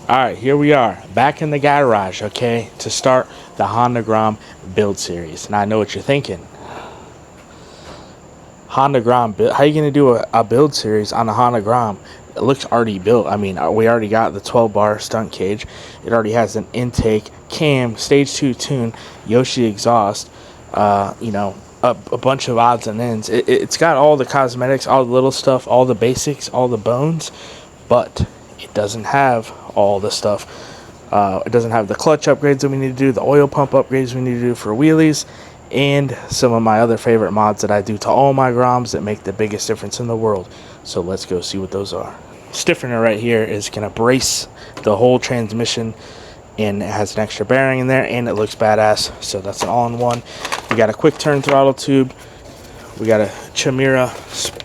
Alright, here we are, back in the garage, okay, to start the Honda Grom build series. Now I know what you're thinking. Honda Grom, how are you going to do a build series on a Honda Grom? It looks already built. I mean, we already got the 12-bar stunt cage. It already has an intake, cam, stage 2 tune, Yoshi exhaust, a bunch of odds and ends. It's got all the cosmetics, all the little stuff, all the basics, all the bones, but it doesn't have all the stuff. It doesn't have the clutch upgrades that we need to do, the oil pump upgrades we need to do for wheelies, and some of my other favorite mods that I do to all my Groms that make the biggest difference in the world. So let's go see what those are. Stiffener right here is going to brace the whole transmission, and it has an extra bearing in there, and it looks badass. So that's an all-in-one. We got a quick turn throttle tube. We got a Chimera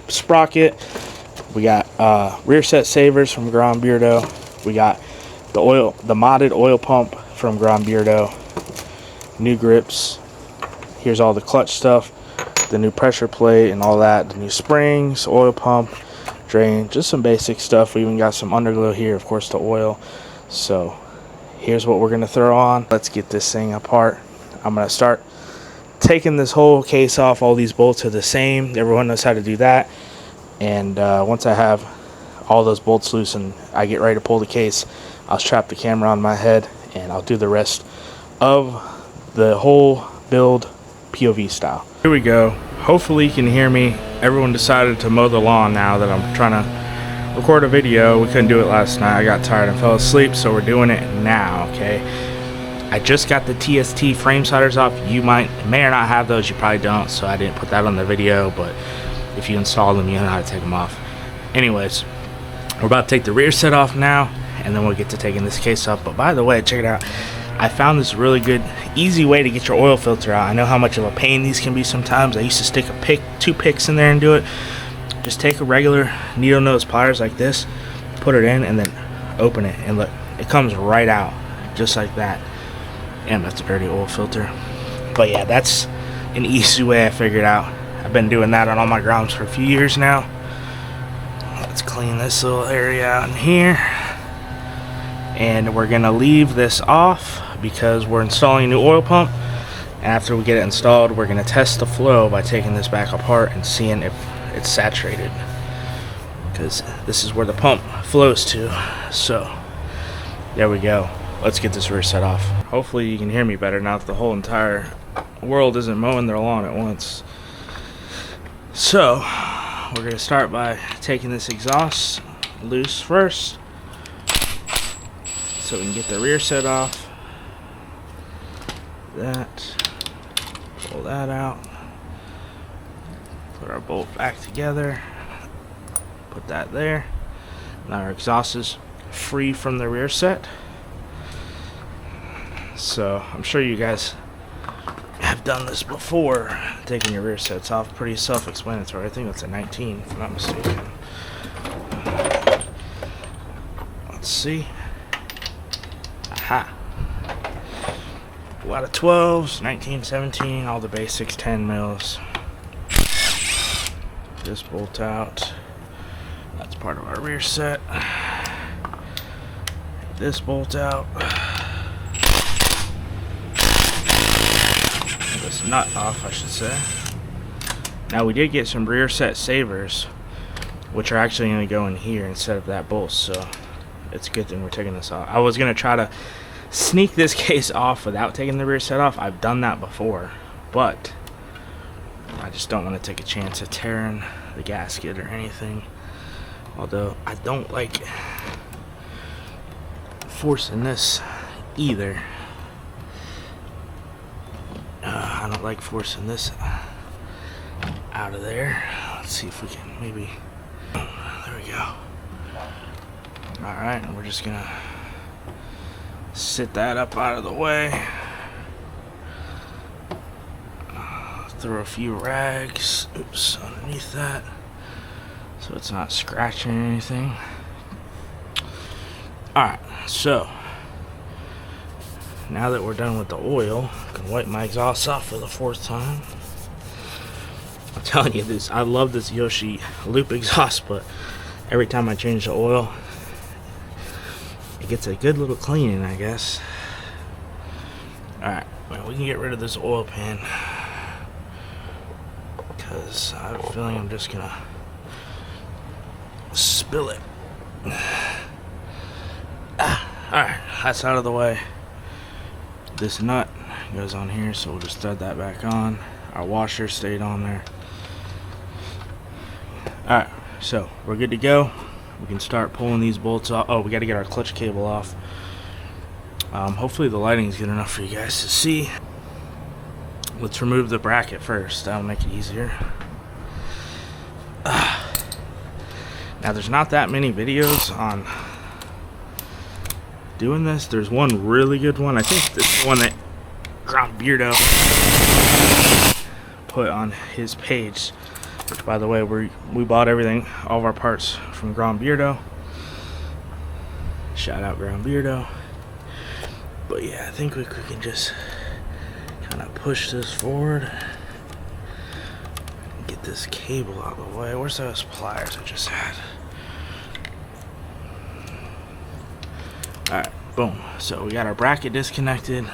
sprocket. We got rear set savers from Grom Beardo. We got the modded oil pump from Grom Beardo. New grips. Here's all the clutch stuff, the new pressure plate and all that, the new springs, oil pump, drain, just some basic stuff. We even got some underglow here, of course, the oil. So here's what we're going to throw on. Let's get this thing apart. I'm going to start taking this whole case off. All these bolts are the same. Everyone knows how to do that. And once I have all those bolts loose and I get ready to pull the case, I'll strap the camera on my head and I'll do the rest of the whole build POV style. Here we go. Hopefully you can hear me. Everyone decided to mow the lawn now that I'm trying to record a video. We couldn't do it last night. I got tired and fell asleep, so we're doing it now, okay? I just got the TST frame sliders off. You may or not have those. You probably don't, so I didn't put that on the video, but if you install them, you know how to take them off. Anyways, we're about to take the rear set off now, and then we'll get to taking this case off. But by the way, check it out. I found this really good, easy way to get your oil filter out. I know how much of a pain these can be sometimes. I used to stick two picks in there and do it. Just take a regular needle nose pliers like this, put it in, and then open it. And look, it comes right out, just like that. Damn, that's a dirty oil filter. But yeah, that's an easy way I figured out. I've been doing that on all my Groms for a few years now. Let's clean this little area out in here. And we're going to leave this off because we're installing a new oil pump. And after we get it installed, we're going to test the flow by taking this back apart and seeing if it's saturated, because this is where the pump flows to. So there we go. Let's get this rear set off. Hopefully you can hear me better now that the whole entire world isn't mowing their lawn at once. So we're going to start by taking this exhaust loose first, so we can get the rear set off. Pull that out. Put our bolt back together. Put that there. Now our exhaust is free from the rear set. So I'm sure you guys have done this before, taking your rear sets off. Pretty self-explanatory. I think that's a 19 if I'm not mistaken. Let's see. Aha. A lot of 12s, 19, 17, all the basics, 10 mils. This bolt out. That's part of our rear set. This bolt out. This nut off, I should say. Now we did get some rear set savers, which are actually going to go in here instead of that bolt, so it's a good thing we're taking this off. I was going to try to sneak this case off without taking the rear set off. I've done that before, but I just don't want to take a chance of tearing the gasket or anything. Although I don't like forcing this either. I don't like forcing this out of there. Let's see if we can maybe. There we go. Alright, we're just gonna sit that up out of the way. Throw a few rags, underneath that, so it's not scratching or anything. Alright, so now that we're done with the oil, I can wipe my exhaust off for the 4th time. I'm telling you this, I love this Yoshi loop exhaust, but every time I change the oil, gets a good little cleaning, I guess. Alright, well, we can get rid of this oil pan, because I have a feeling I'm just gonna spill it. Alright, that's out of the way. This nut goes on here, so we'll just thread that back on. Our washer stayed on there. Alright, so we're good to go. We can start pulling these bolts off. Oh, we got to get our clutch cable off. Hopefully the lighting is good enough for you guys to see. Let's remove the bracket first. That'll make it easier. Now, there's not that many videos on doing this. There's one really good one. I think this is the one that Beardo put on his page. Which, by the way, we bought everything, all of our parts from Beardo. Shout out Beardo. But yeah, I think we can just kind of push this forward. Get this cable out of the way. Where's those pliers I just had? Alright, boom. So we got our bracket disconnected.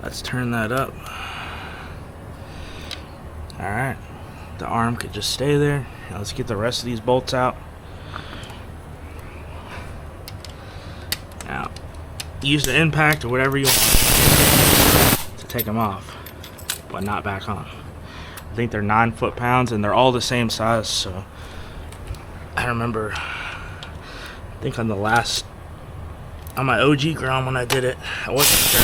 Let's turn that up. Alright. The arm could just stay there. Now let's get the rest of these bolts out. Now, use the impact or whatever you want to take them off, but not back on. I think they're 9 foot-pounds and they're all the same size. So I remember, I think on my OG grom when I did it, I wasn't sure.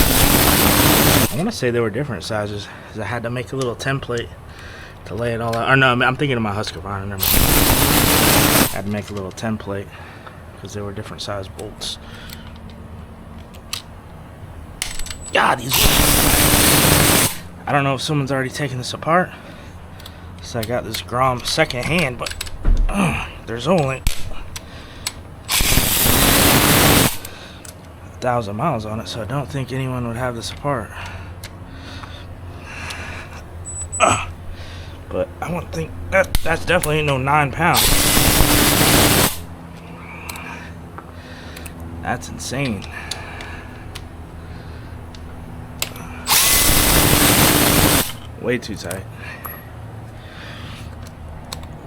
I want to say they were different sizes because I had to make a little template to lay it all out. Or no, I'm thinking of my Husqvarna. Never mind. I had to make a little template because they were different size bolts. God, these. I don't know if someone's already taken this apart. So I got this grom second hand, but there's only 1,000 miles on it, so I don't think anyone would have this apart. But I wouldn't think that's definitely no 9 pounds. That's insane. Way too tight.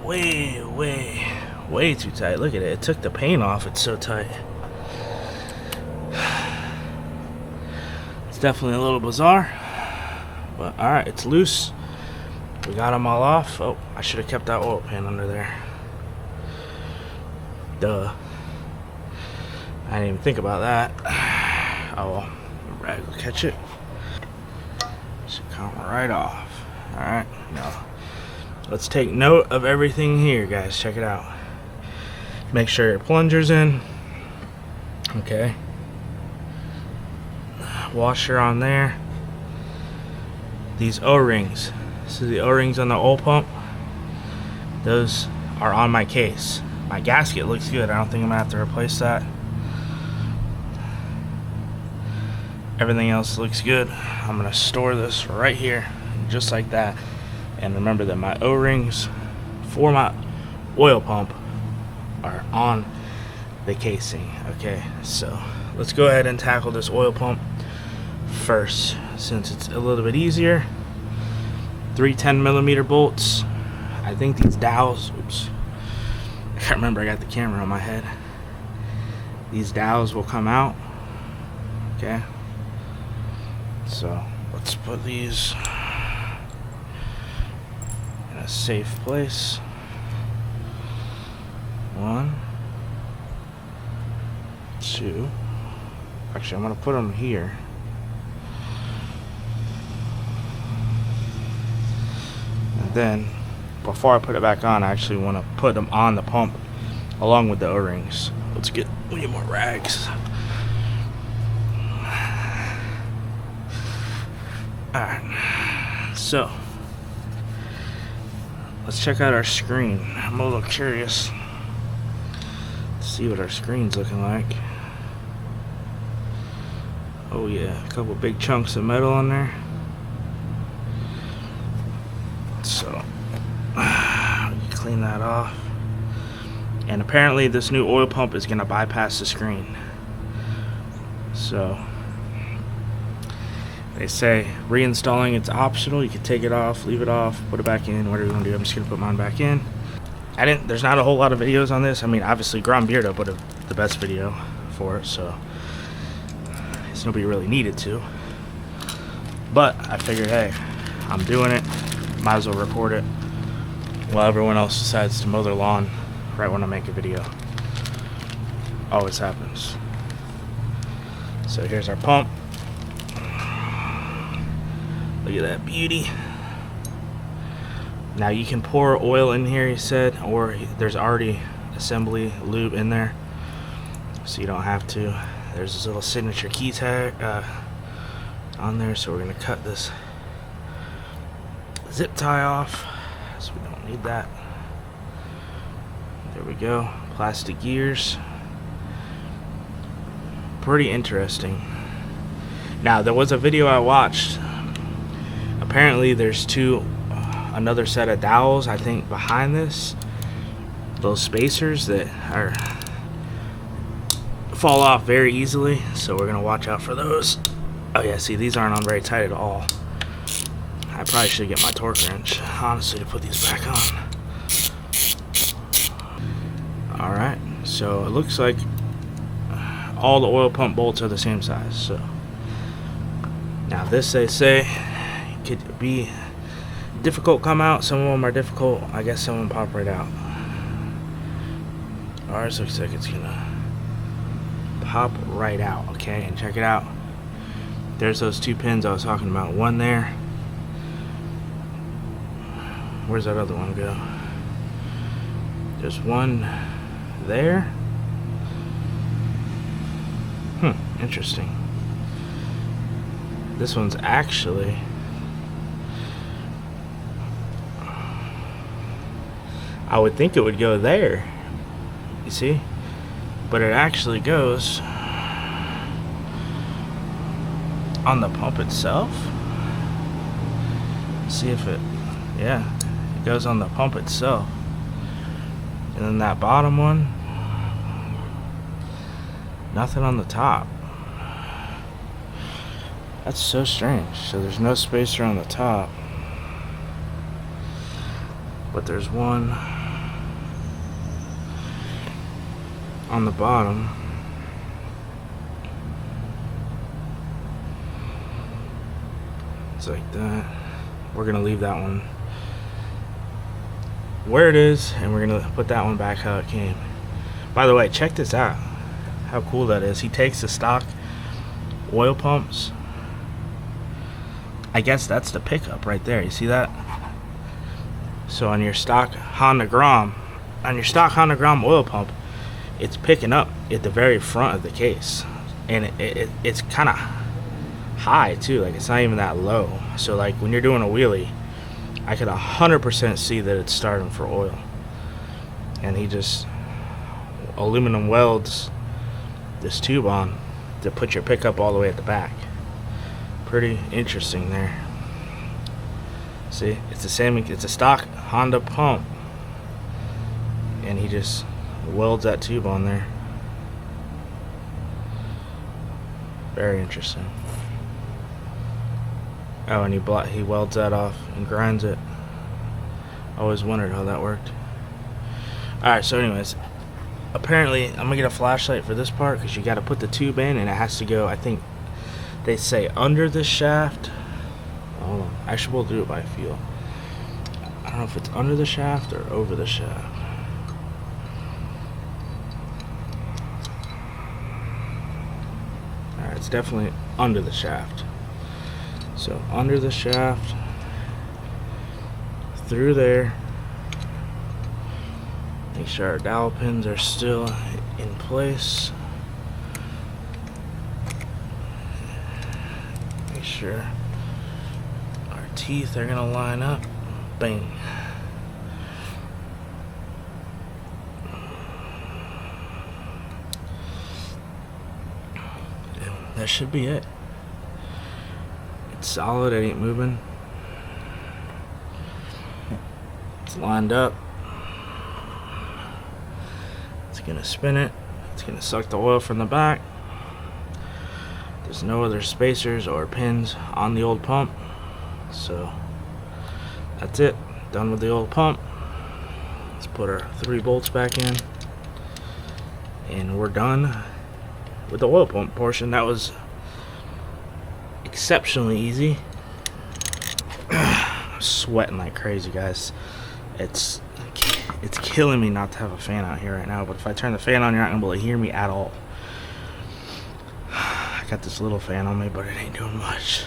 Way too tight. Look at it. It took the paint off. It's so tight. It's definitely a little bizarre. But alright, it's loose. We got them all off. Oh, I should have kept that oil pan under there. Duh. I didn't even think about that. Oh well, the rag will catch it. Should come right off. Alright, now let's take note of everything here, guys. Check it out. Make sure your plunger's in. Okay. Washer on there. These O-rings. This is the O-rings on the oil pump. Those are on my case. My gasket looks good. I don't think I'm gonna have to replace that. Everything else looks good. I'm gonna store this right here, just like that. And remember that my O-rings for my oil pump are on the casing. Okay, so let's go ahead and tackle this oil pump first, since it's a little bit easier. 3 10mm bolts. I think these dowels, oops, I can't remember, I got the camera on my head. These dowels will come out. Okay, so let's put these in a safe place. 1, 2. Actually, I'm gonna put them here. And then, before I put it back on, I actually want to put them on the pump along with the O-rings. We need more rags. Alright, so let's check out our screen. I'm a little curious to see what our screen's looking like. Oh yeah, a couple big chunks of metal on there. So clean that off. And apparently this new oil pump is going to bypass the screen. So they say reinstalling it's optional. You can take it off, leave it off, put it back in, whatever you want to do. I'm just gonna put mine back in. There's not a whole lot of videos on this. I mean, obviously Grom Beardo put the best video for it, so it's nobody really needed to. But I figured, hey, I'm doing it, might as well record it while everyone else decides to mow their lawn right when I make a video. Always happens. So here's our pump. Look at that beauty. Now you can pour oil in here, he said, or there's already assembly lube in there, so you don't have to. There's this little signature key tag on there, so we're gonna cut this zip tie off, so we don't need that. There we go. Plastic gears. Pretty interesting. Now there was a video I watched. Apparently there's another set of dowels, I think, behind this. Those spacers that fall off very easily, so we're gonna watch out for those. Oh yeah, see, these aren't on very tight at all. I probably should get my torque wrench, honestly, to put these back on. Alright, so it looks like all the oil pump bolts are the same size. So now this, they say, could be difficult come out. Some of them are difficult. I guess some of them pop right out. Ours looks like it's gonna pop right out. Okay, and check it out. There's those 2 pins I was talking about. One there. Where's that other one go? There's one there. Interesting. This one's actually I would think it would go there, you see, but it actually goes on the pump itself. See if it goes on the pump itself. And then that bottom one, nothing on the top. That's so strange. So there's no spacer on the top, but there's one on the bottom. It's like that. We're gonna leave that one where it is, and we're gonna put that one back how it came. By the way, check this out, how cool that is. He takes the stock oil pumps. I guess that's the pickup right there. You see that? So on your stock Honda Grom oil pump, it's picking up at the very front of the case, and it's kind of high too. Like, it's not even that low. So like when you're doing a wheelie, I could 100% see that it's starting for oil. And he just aluminum welds this tube on to put your pickup all the way at the back. Pretty interesting there. See, it's the same. It's a stock Honda pump, and he just welds that tube on there. Very interesting. Oh, and he welds that off and grinds it. Always wondered how that worked. Alright, so anyways, apparently I'm gonna get a flashlight for this part, because you got to put the tube in, and it has to go, I think they say, under the shaft. Hold on, actually we'll do it by feel. I don't know if it's under the shaft or over the shaft. Alright, it's definitely under the shaft. So under the shaft, through there. Make sure our dowel pins are still in place. Make sure our teeth are gonna line up. Bang. And that should be it. It's solid, it ain't moving. It's lined up. It's gonna spin it. It's gonna suck the oil from the back. There's no other spacers or pins on the old pump. So that's it. Done with the old pump. Let's put our 3 bolts back in. And we're done with the oil pump portion. That was exceptionally easy. I'm sweating like crazy, guys. It's killing me not to have a fan out here right now, but if I turn the fan on, you're not gonna be able to hear me at all. I got this little fan on me, but it ain't doing much.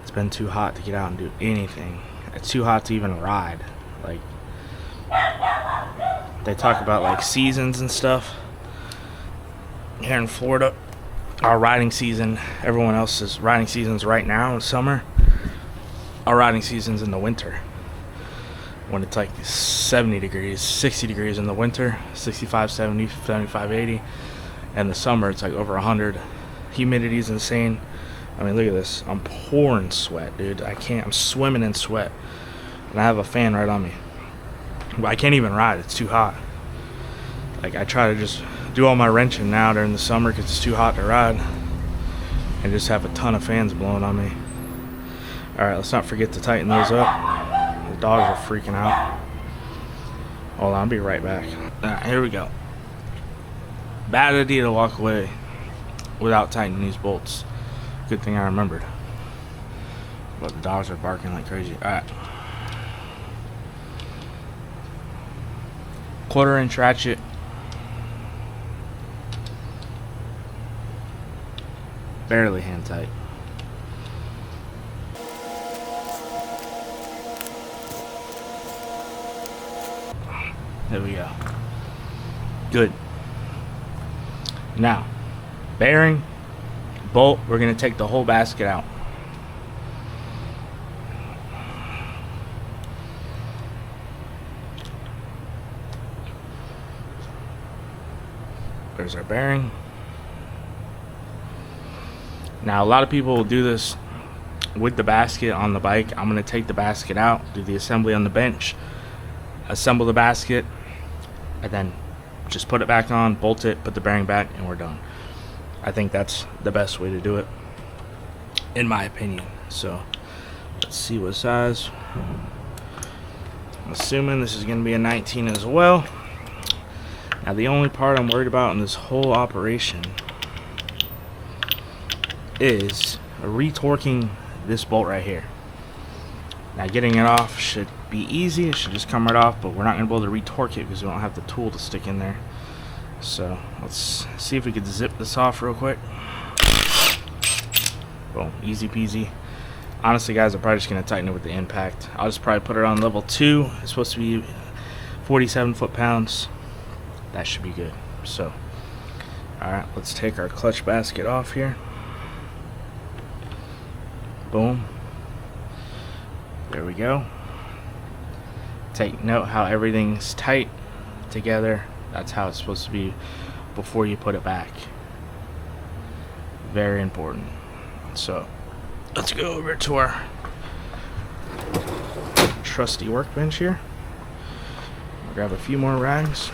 It's been too hot to get out and do anything. It's too hot to even ride. Like, they talk about like seasons and stuff here in Florida. Our riding season, everyone else's riding seasons right now in summer. Our riding season's in the winter, when it's like 70 degrees, 60 degrees in the winter, 65, 70, 75, 80. And the summer, it's like over 100. Humidity is insane. I mean, look at this. I'm pouring sweat, dude. I'm swimming in sweat. And I have a fan right on me. But I can't even ride. It's too hot. Like, I try to just do all my wrenching now during the summer because it's too hot to ride. And just have a ton of fans blowing on me. Alright, let's not forget to tighten those up. The dogs are freaking out. Hold on, I'll be right back. Alright, here we go. Bad idea to walk away without tightening these bolts. Good thing I remembered. But the dogs are barking like crazy. Alright. 1/4-inch ratchet. Barely hand tight. There we go. Good. Now, bearing, bolt, we're going to take the whole basket out. There's our bearing. Now, a lot of people will do this with the basket on the bike. I'm going to take the basket out, do the assembly on the bench, assemble the basket, and then just put it back on, bolt it, put the bearing back, and we're done. I think that's the best way to do it, in my opinion. So let's see what size. I'm assuming this is going to be a 19 as well. Now, the only part I'm worried about in this whole operation is retorquing this bolt right here. Now, getting it off should be easy. It should just come right off, but we're not going to be able to retorque it because we don't have the tool to stick in there. So let's see if we could zip this off real quick. Boom, easy peasy. Honestly, guys, I'm probably just going to tighten it with the impact. I'll just probably put it on level 2. It's supposed to be 47 foot-pounds. That should be good. So, alright, let's take our clutch basket off here. Boom. There we go. Take note how everything's tight together. That's how it's supposed to be before you put it back. Very important. So let's go over to our trusty workbench here. I'll grab a few more rags.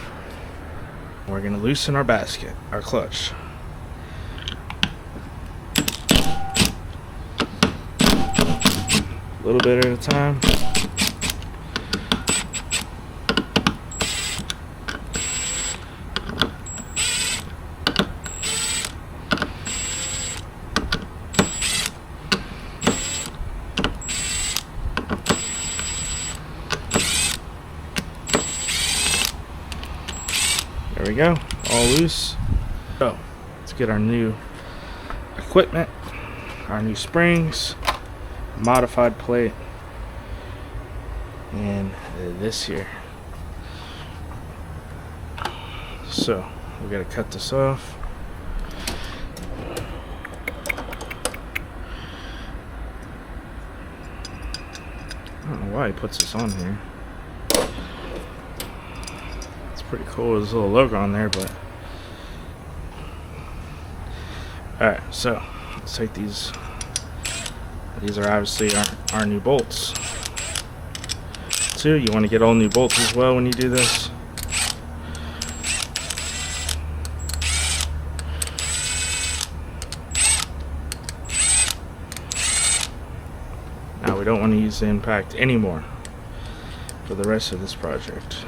We're going to loosen our basket, our clutch. A little bit at a time. There we go, all loose. So let's get our new equipment, our new springs, modified plate, and this here. So we gotta cut this off. I don't know why he puts this on here. Pretty cool, there's a little logo on there, but alright, so let's take these. These are obviously our new bolts. Too, you want to get all new bolts as well when you do this. we don't want to use the impact anymore for the rest of this project.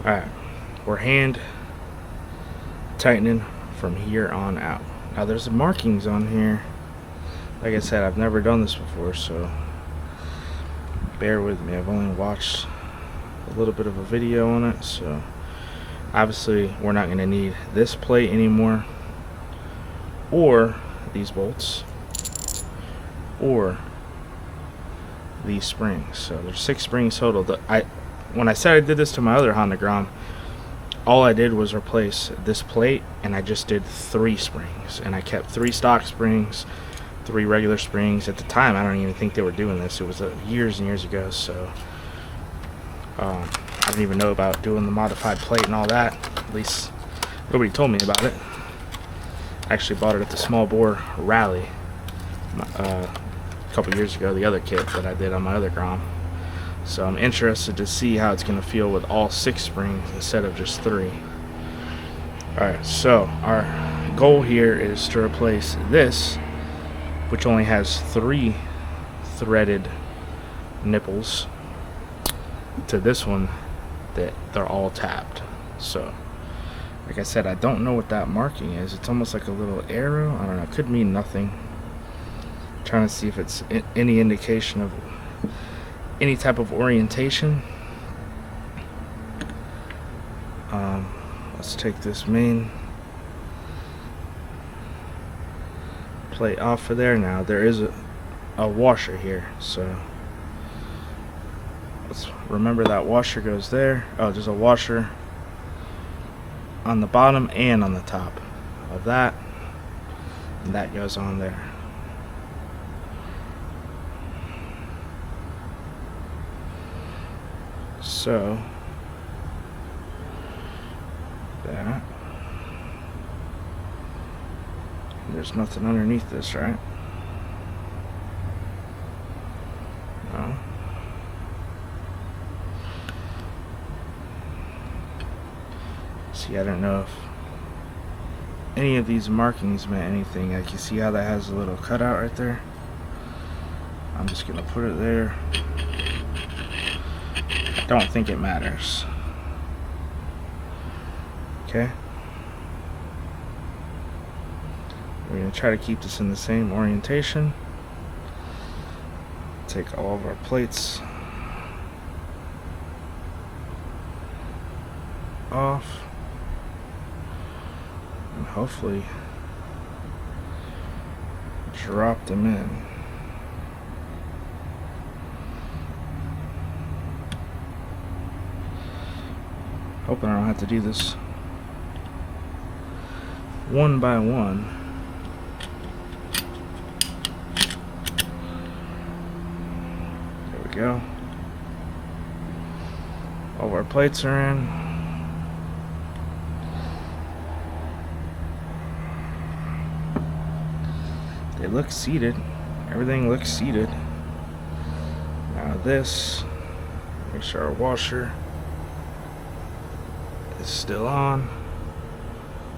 Alright, we're hand tightening from here on out. Now there's markings on here. Like I said, I've never done this before, so bear with me. I've only watched a little bit of a video on it, so obviously we're not going to need this plate anymore, or these bolts, or these springs. So there's 6 springs total. When I said I did this to my other Honda Grom, all I did was replace this plate, and I just did 3 springs, and I kept 3 stock springs, 3 regular springs. At the time, I don't even think they were doing this. It was years and years ago, so I didn't even know about doing the modified plate and all that. At least nobody told me about it. I actually bought it at the small bore rally a couple years ago, the other kit that I did on my other Grom. So I'm interested to see how it's going to feel with all 6 springs instead of just 3. Alright, so our goal here is to replace this, which only has 3 threaded nipples, to this one that they're all tapped. So like I said, I don't know what that marking is. It's almost like a little arrow. I don't know, it could mean nothing. I'm trying to see if it's any indication of any type of orientation. Let's take this main plate off of there. Now there is a washer here, so let's remember that washer goes there. Oh, there's a washer on the bottom and on the top of that, and that goes on there. So that, there's nothing underneath this, right? No. See, I don't know if any of these markings meant anything. Like, you see how that has a little cutout right there? I'm just gonna put it there. Don't think it matters. Okay. We're going to try to keep this in the same orientation. Take all of our plates off, and hopefully drop them in. Hoping I don't have to do this one by one. There we go. All of our plates are in. They look seated. Everything looks seated. Now this, make sure our washer is still on.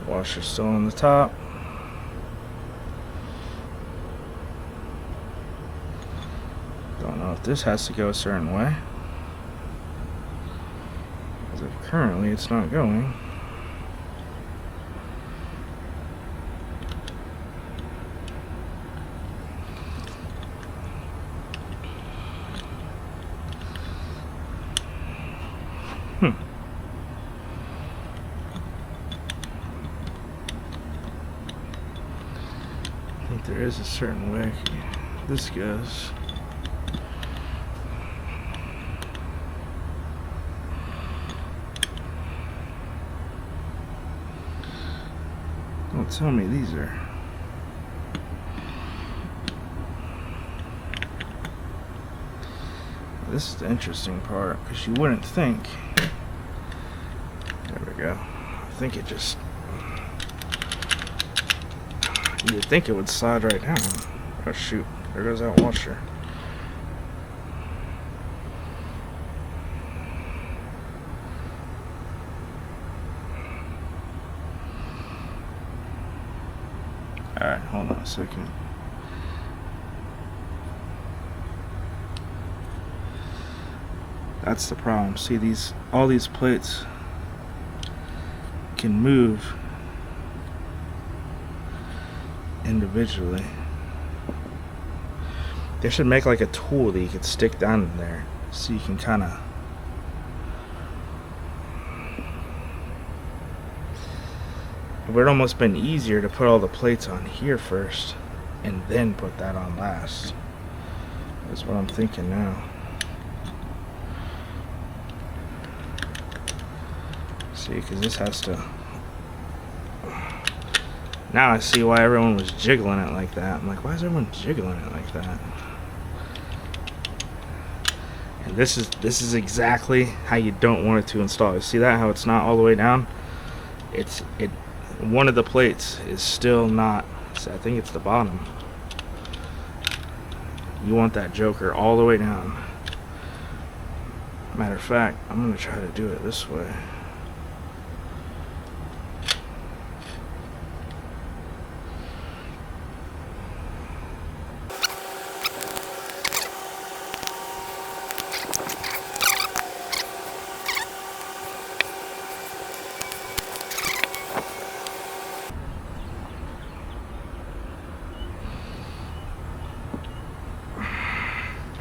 Washer's still on the top. Don't know if this has to go a certain way, as if currently it's not going. I think there is a certain way this goes. Don't tell me these are. This is the interesting part, because you wouldn't think. There we go. I think it just. You'd think it would slide right down. Oh shoot, there goes that washer. Hold on a second. That's the problem. See, all these plates can move individually. They should make like a tool that you could stick down in there so you can kind of it would almost been easier to put all the plates on here first and then put that on last. That's what I'm thinking now. See, because this has to. Now I see why everyone was jiggling it like that. I'm like, why is everyone jiggling it like that? And this is exactly how you don't want it to install. You see that, how it's not all the way down? One of the plates is still not. I think it's the bottom. You want that joker all the way down. Matter of fact, I'm gonna try to do it this way.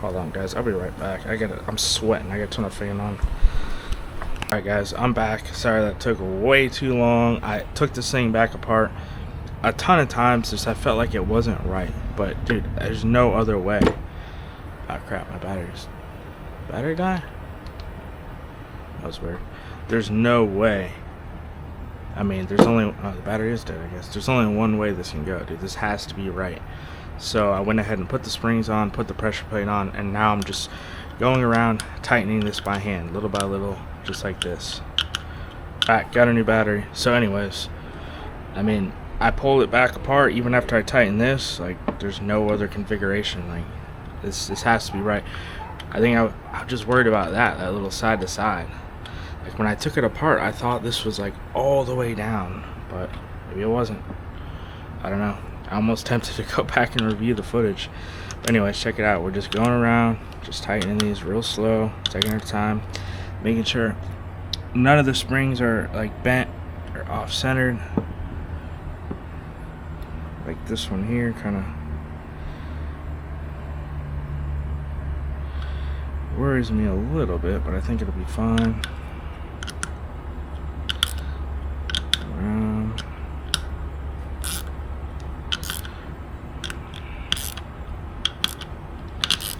Hold on, guys. I'll be right back. I'm sweating. I gotta turn the fan on. Alright, guys. I'm back. Sorry that took way too long. I took this thing back apart a ton of times just I felt like it wasn't right. But, dude, there's no other way. Oh, crap. My battery die? That was weird. There's no way. I mean, there's only... Oh, the battery is dead, I guess. There's only one way this can go, dude. This has to be right. So I went ahead and put the springs on, put the pressure plate on, and now I'm just going around tightening this by hand, little by little, just like this. Alright, got a new battery. So anyways, I mean, I pulled it back apart even after I tightened this. Like, there's no other configuration. Like, this has to be right. I think I'm just worried about that little side to side. Like, when I took it apart, I thought this was like all the way down, but maybe it wasn't. I don't know. I'm almost tempted to go back and review the footage. But anyways, check it out. We're just going around, just tightening these real slow, taking our time, making sure none of the springs are like bent or off-centered. Like this one here, kind of worries me a little bit, but I think it'll be fine.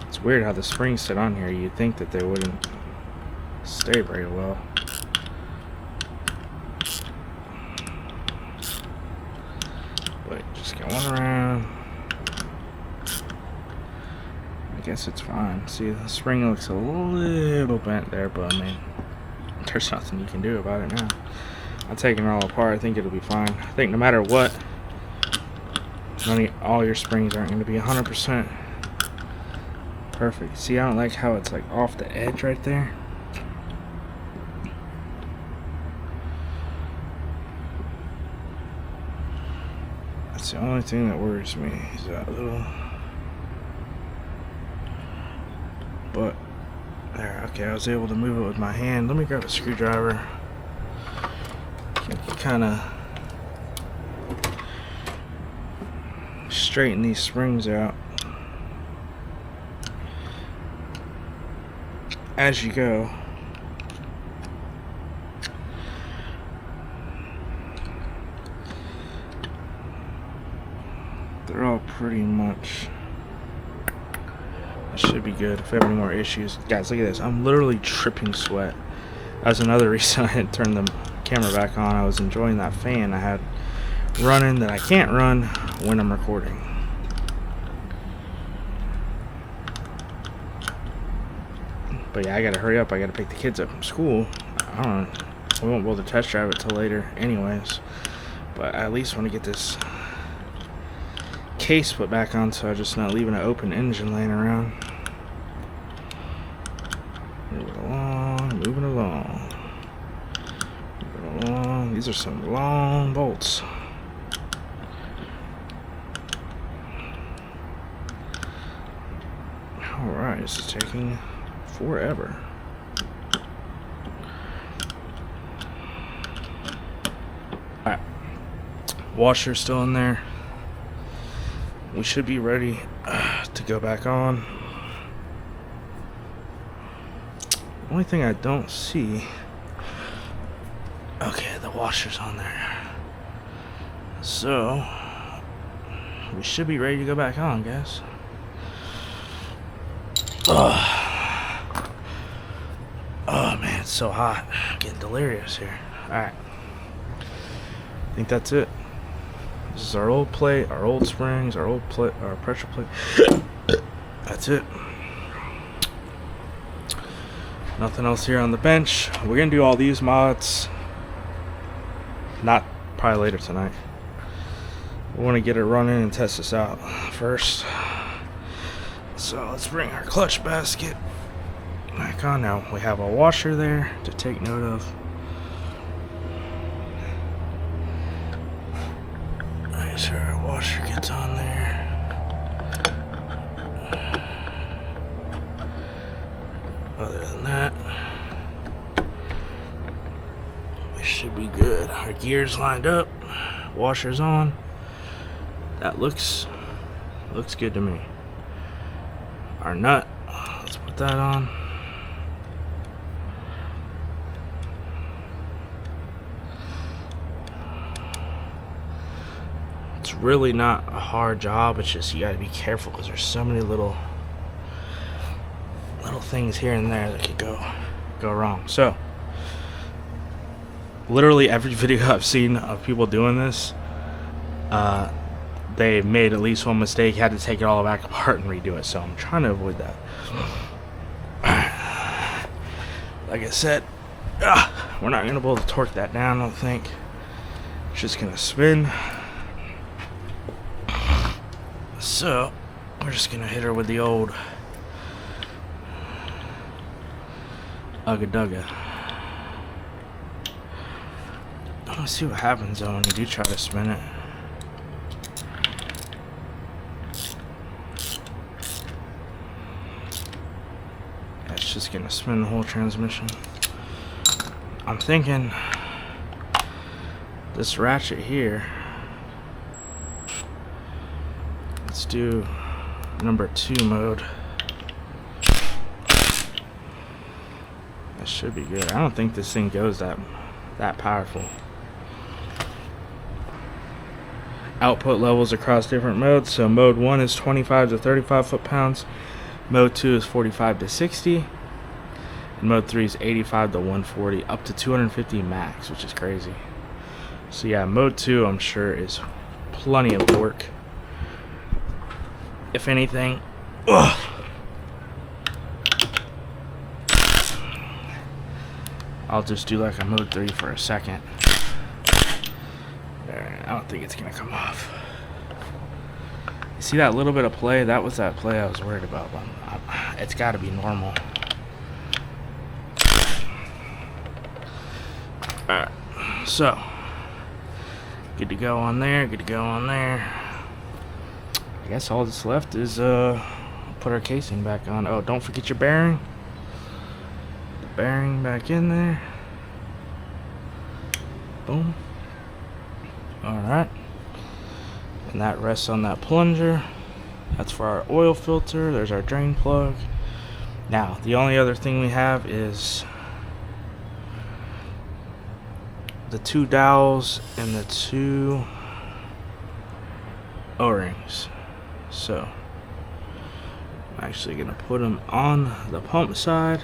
It's weird how the springs sit on here. You'd think that they wouldn't stay very well. But just going around. I guess it's fine. See, the spring looks a little bent there, but I mean, there's nothing you can do about it now. I'm taking it all apart. I think it'll be fine. I think no matter what, all your springs aren't going to be 100% perfect. See, I don't like how it's like off the edge right there. That's the only thing that worries me is that little. But there, okay, I was able to move it with my hand. Let me grab a screwdriver. Kind of straighten these springs out as you go. They're all pretty much. That should be good. If I have any more issues, guys, look at this. I'm literally dripping sweat. That's another reason I didn't turn the camera back on. I was enjoying that fan I had running that I can't run when I'm recording. But yeah, I gotta hurry up. I gotta pick the kids up from school. I don't know. We won't be able to test drive it till later anyways. But I at least want to get this case put back on so I'm just not leaving an open engine laying around. Moving along, moving along. Moving along. These are some long bolts. Alright, this is taking forever. Alright. Washer's still in there. We should be ready to go back on. The only thing I don't see... Okay, the washer's on there. So, we should be ready to go back on, guys. Oh man, it's so hot. I'm getting delirious here. Alright. I think that's it. This is our old plate, our old springs, our old plate, our pressure plate. That's it. Nothing else here on the bench. We're gonna do all these mods. Not probably later tonight. We want to get it running and test this out first. So let's bring our clutch basket back on. Now we have a washer there to take note of. Make sure our washer gets on there. Other than that, we should be good. Our gear's lined up, washer's on. That looks good to me. Our nut, let's put that on. It's really not a hard job, it's just you gotta be careful because there's so many little things here and there that could go wrong. So literally every video I've seen of people doing this, they made at least one mistake, had to take it all back apart and redo it. So I'm trying to avoid that. Like I said, we're not going to be able to torque that down, I don't think. It's just going to spin. So we're just going to hit her with the old Ugga Dugga. Let's see what happens though when you do try to spin it. It's just gonna spin the whole transmission. I'm thinking this ratchet here, let's do number 2 mode. That should be good. I don't think this thing goes that powerful. Output levels across different modes. So mode 1 is 25 to 35 foot-pounds. Mode 2 is 45 to 60. And mode 3 is 85 to 140, up to 250 max, which is crazy. So yeah, mode 2 I'm sure is plenty of work. If anything, I'll just do like a mode 3 for a second. There, I don't think it's gonna come off. You see that little bit of play? That was that play I was worried about. It's got to be normal. Alright, so good to go on there. Good to go on there. I guess all that's left is put our casing back on. Oh, don't forget your bearing. Bearing back in there. Boom. Alright. And that rests on that plunger. That's for our oil filter. There's our drain plug. Now, the only other thing we have is the 2 dowels and the 2 O-rings. So, I'm actually going to put them on the pump side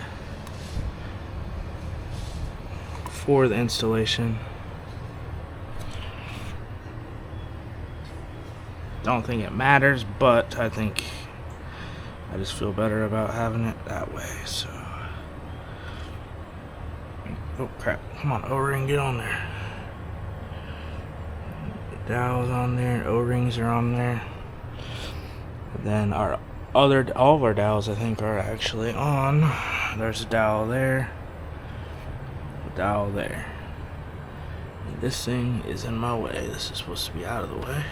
for the installation. Don't think it matters, but I think I just feel better about having it that way. So, oh crap, come on, O-ring, get on there. The dowel's on there, O-rings are on there. And then all of our dowels I think are actually on. There's a dowel there, a dowel there. And this thing is in my way. This is supposed to be out of the way.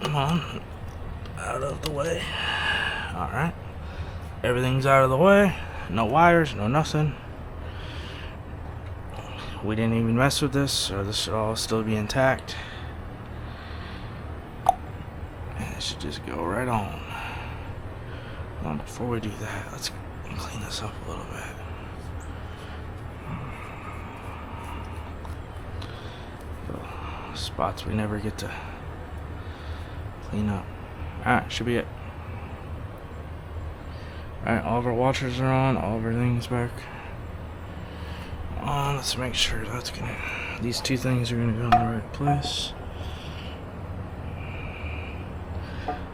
Come on. Out of the way. Alright. Everything's out of the way. No wires, no nothing. We didn't even mess with this, so this should all still be intact. And it should just go right on. Before we do that, let's clean this up a little bit. Spots we never get to clean up. Alright, should be it. Alright, all of our washers are on, all of everything's back on. Let's make sure that's gonna, these two things are gonna go in the right place.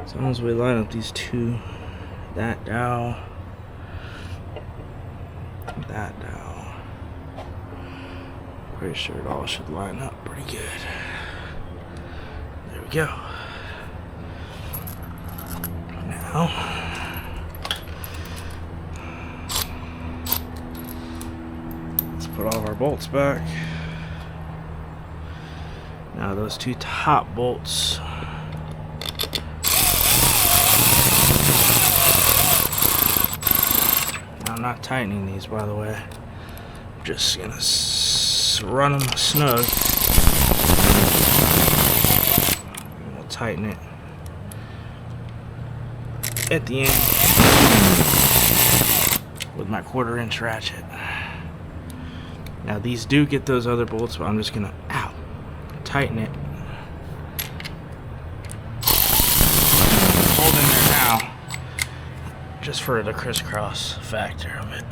As long as we line up these two, that dowel, that dowel, pretty sure it all should line up pretty good. There we go. Now, let's put all of our bolts back. Now those two top bolts, I'm not tightening these, by the way. I'm just gonna run them snug. We'll tighten it at the end with my 1/4" ratchet. Now these do get those other bolts, but I'm just gonna tighten it. Hold in there now, just for the crisscross factor of it.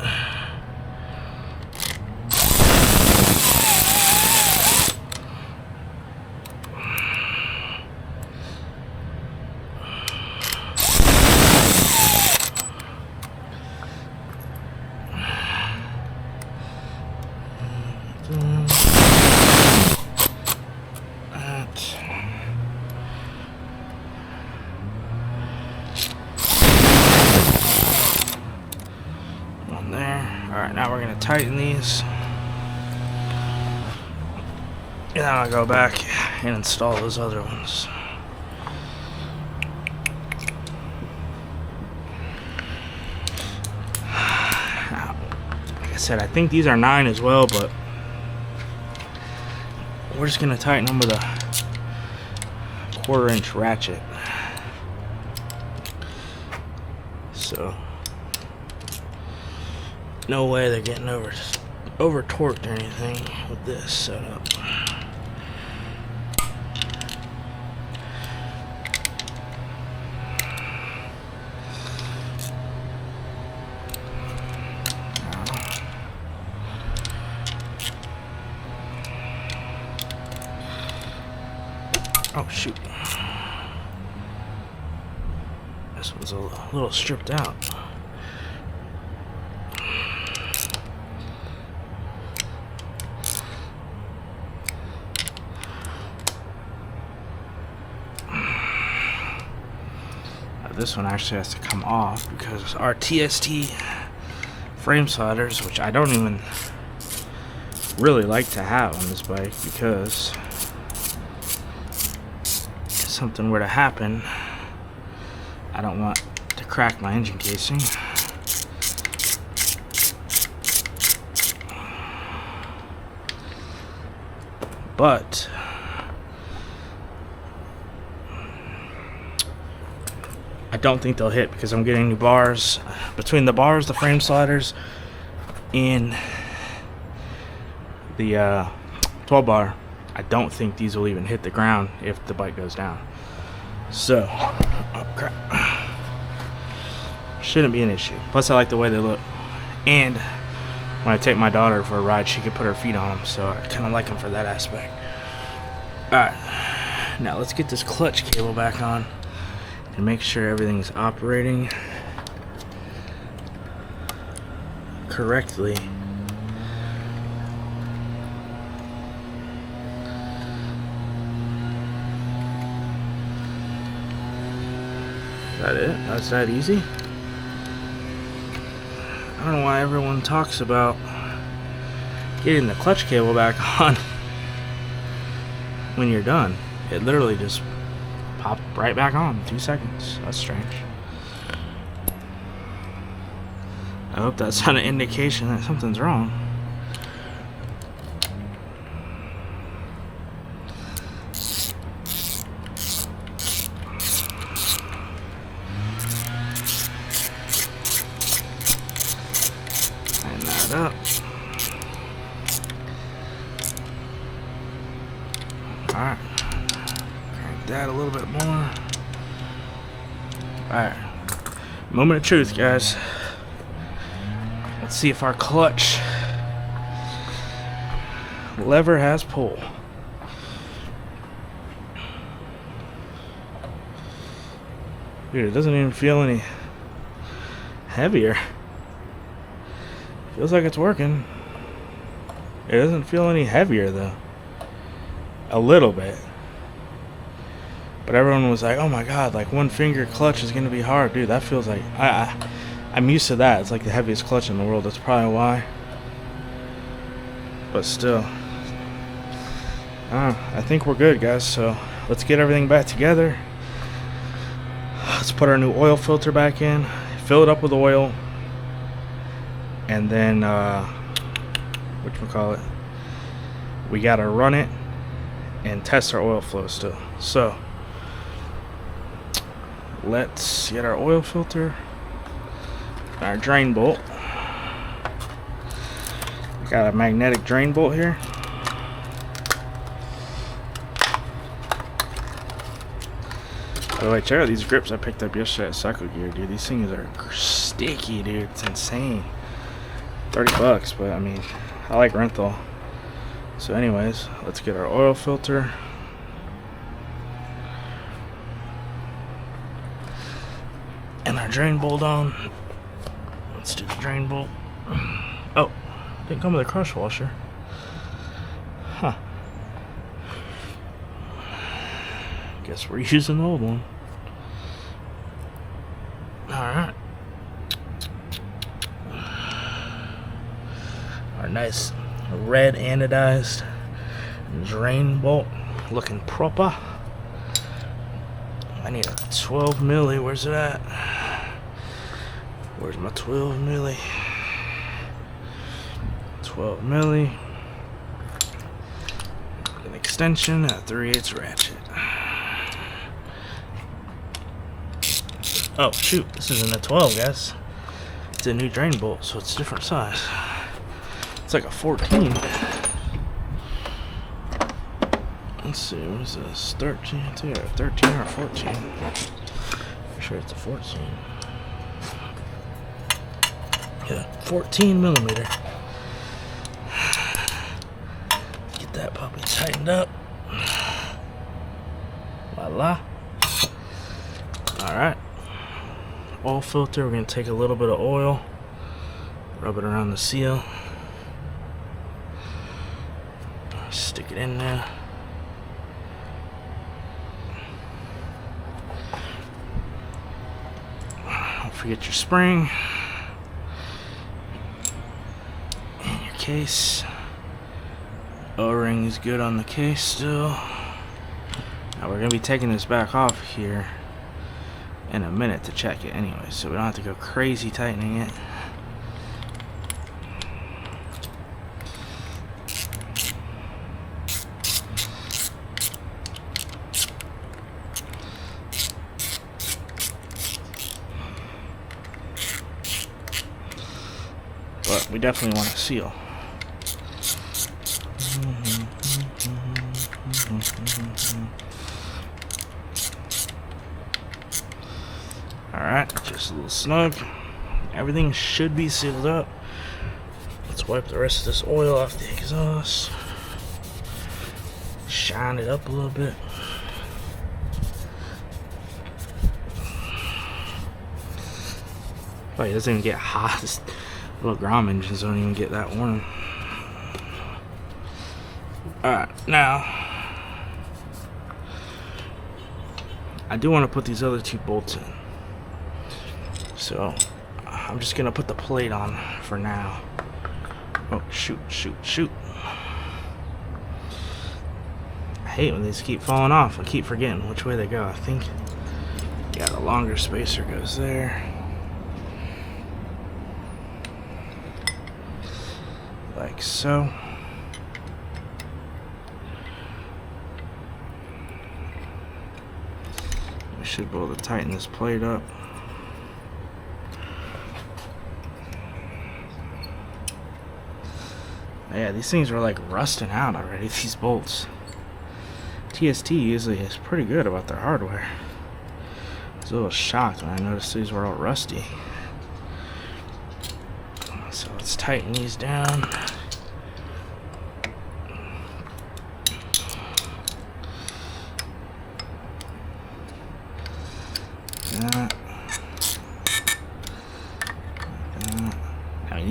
Alright, now we're going to tighten these. And then I'll go back and install those other ones. Now, like I said, I think these are 9 as well, but we're just going to tighten them with a 1/4" ratchet. So no way they're getting over torqued or anything with this setup. Oh shoot. This one's a little stripped out. This one actually has to come off because our TST frame sliders, which I don't even really like to have on this bike, because if something were to happen, I don't want to crack my engine casing. But I don't think they'll hit because I'm getting new bars. Between the bars, the frame sliders, and the 12 bar, I don't think these will even hit the ground if the bike goes down. So, oh crap. Shouldn't be an issue. Plus I like the way they look. And when I take my daughter for a ride, she can put her feet on them, so I kind of like them for that aspect. Alright, now let's get this clutch cable back on and make sure everything's operating correctly. Is that it? That's that easy? I don't know why everyone talks about getting the clutch cable back on when you're done. It literally just Pop right back on. 2 seconds. That's strange. I hope that's not an indication that something's wrong. Tighten that up. Alright. Crank that a little bit more. Alright. Moment of truth, guys. Let's see if our clutch lever has pull. Dude, it doesn't even feel any heavier. Feels like it's working. It doesn't feel any heavier though. A little bit. But everyone was like, oh my god, like 1 finger clutch is gonna be hard. Dude, that feels like I'm used to that. It's like the heaviest clutch in the world. That's probably why. But still. I think we're good, guys. So let's get everything back together. Let's put our new oil filter back in. Fill it up with oil. And then, whatchamacallit, we gotta run it and test our oil flow still. So let's get our oil filter. Our drain bolt. Got a magnetic drain bolt here. By the way, check out these grips I picked up yesterday at Cycle Gear, dude. These things are sticky, dude. It's insane. $30, but I mean, I like rental. So anyways, let's get our oil filter. And our drain bolt on. Let's do the drain bolt. Oh, didn't come with a crush washer. Huh. Guess we're using the old one. Alright. Our nice red anodized drain bolt looking proper. I need a 12 milli. Where's it at? Where's my 12 milli? 12 milli. An extension at 3/8 ratchet. Oh shoot, this isn't a 12, guys. It's a new drain bolt, so it's a different size. It's like a 14. Let's see, what is this? 13? It's either 13 or 14. I'm sure it's a 14. Yeah, 14 millimeter. Get that puppy tightened up. Voila. Alright. Oil filter, we're going to take a little bit of oil, rub it around the seal, stick it in there. Don't forget your spring and your case. O-ring is good on the case still. Now we're going to be taking this back off here in a minute to check it anyway, so we don't have to go crazy tightening it. But we definitely want to seal. Alright, just a little snug. Everything should be sealed up. Let's wipe the rest of this oil off the exhaust. Shine it up a little bit. Oh, it doesn't even get hot. This little grom engines don't even get that warm. Alright, now I do want to put these other 2 bolts in. So I'm just gonna put the plate on for now. Oh shoot. I hate when these keep falling off. I keep forgetting which way they go. I think, yeah, the longer spacer goes there. Like so. We should be able to tighten this plate up. Yeah, these things are like rusting out already, these bolts. TST usually is pretty good about their hardware. I was a little shocked when I noticed these were all rusty. So let's tighten these down. I mean,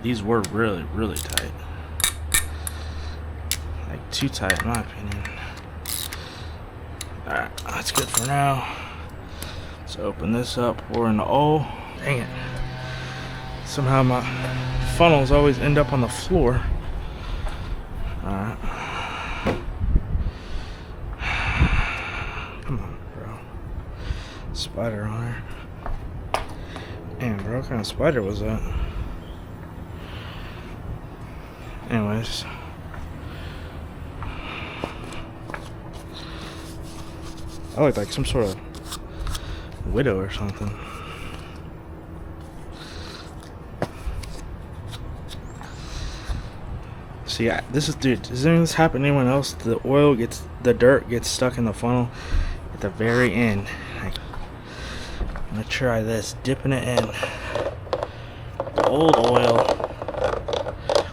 these were really tight. Like too tight in my opinion. Alright, that's good for now. Let's open this up, pour in the oil. Dang it. Somehow my funnels always end up on the floor. Alright. Come on, bro. Spider on her. Damn, bro, what kind of spider was that? Anyways. I look like some sort of widow or something. See, this is, dude, does this happen to anyone else? The dirt gets stuck in the funnel at the very end. I'm gonna try this, dipping it in the old oil.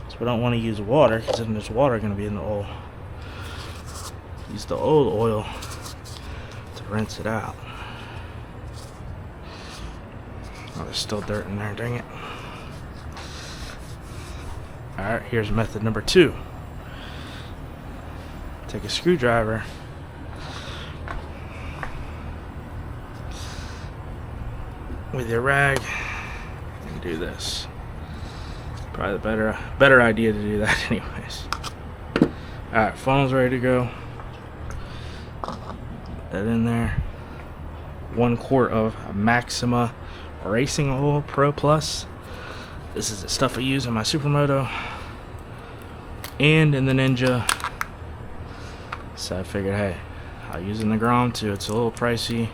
So we don't want to use water, because then there's water gonna be in the oil. Use the old oil to rinse it out. Oh, there's still dirt in there, dang it. Alright, here's method number 2. Take a screwdriver, with your rag, and do this. Probably the better idea to do that anyways. Alright, funnel's ready to go. Put that in there. 1 quart of Maxima Racing Oil Pro Plus. This is the stuff I use in my Supermoto and in the Ninja. So I figured, hey, I'll use it in the Grom too. It's a little pricey.